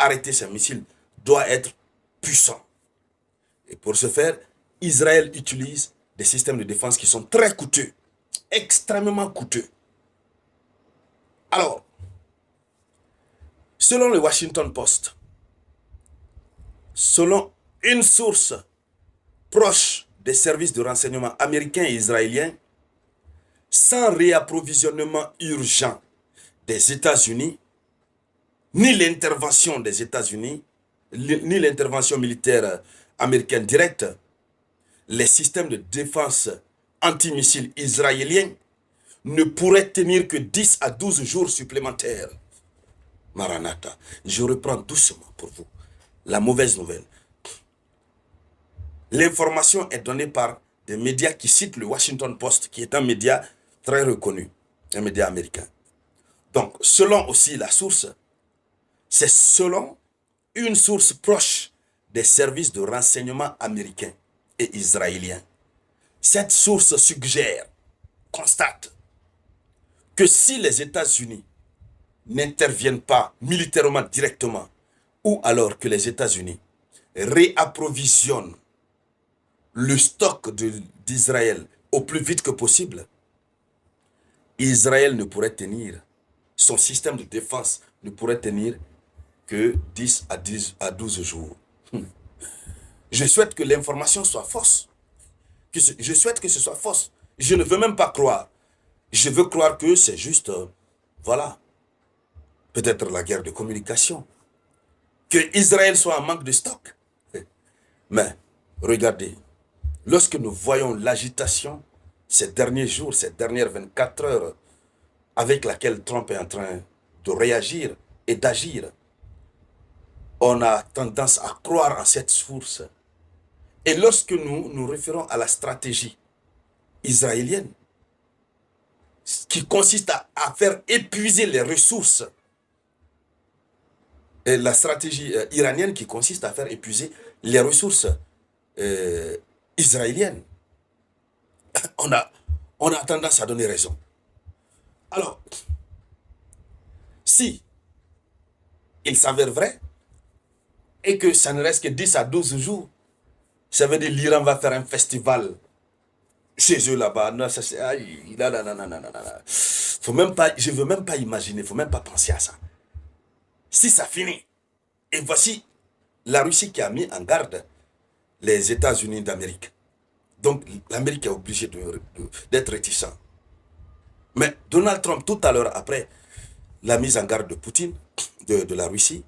arrêter ces missiles doit être puissant. Et pour ce faire, Israël utilise des systèmes de défense qui sont très coûteux, extrêmement coûteux. Alors, selon le Washington Post, selon une source proche des services de renseignement américains et israéliens, sans réapprovisionnement urgent des États-Unis, ni l'intervention des États-Unis, ni l'intervention militaire américaine directe, les systèmes de défense antimissiles israéliens ne pourraient tenir que 10 à 12 jours supplémentaires. Maranatha, je reprends doucement pour vous la mauvaise nouvelle. L'information est donnée par des médias qui citent le Washington Post, qui est un média très reconnu, un média américain. Donc, selon aussi la source, c'est selon une source proche des services de renseignement américains et israéliens. Cette source suggère, constate, que si les États-Unis n'interviennent pas militairement directement, ou alors que les États-Unis réapprovisionnent le stock d'Israël au plus vite que possible, Israël ne pourrait tenir, son système de défense ne pourrait tenir que 10 à 12 jours. Je souhaite que l'information soit fausse. Je souhaite que ce soit fausse. Je ne veux même pas croire. Je veux croire que c'est juste, voilà, peut-être la guerre de communication. Que Israël soit en manque de stock. Mais, regardez, lorsque nous voyons l'agitation ces derniers jours, ces dernières 24 heures, avec laquelle Trump est en train de réagir et d'agir, on a tendance à croire en cette source. Et lorsque nous nous référons à la stratégie israélienne, qui consiste à faire épuiser les ressources, et la stratégie iranienne qui consiste à faire épuiser les ressources israéliennes, on a tendance à donner raison. Alors, si il s'avère vrai, et que ça ne reste que 10 à 12 jours, ça veut dire l'Iran va faire un festival chez eux là-bas. Non, ça c'est... Faut même pas, je ne veux même pas imaginer, il ne faut même pas penser à ça. Si ça finit, et voici la Russie qui a mis en garde les États-Unis d'Amérique. Donc l'Amérique est obligée d'être réticent. Mais Donald Trump, tout à l'heure après la mise en garde de Poutine, de la Russie,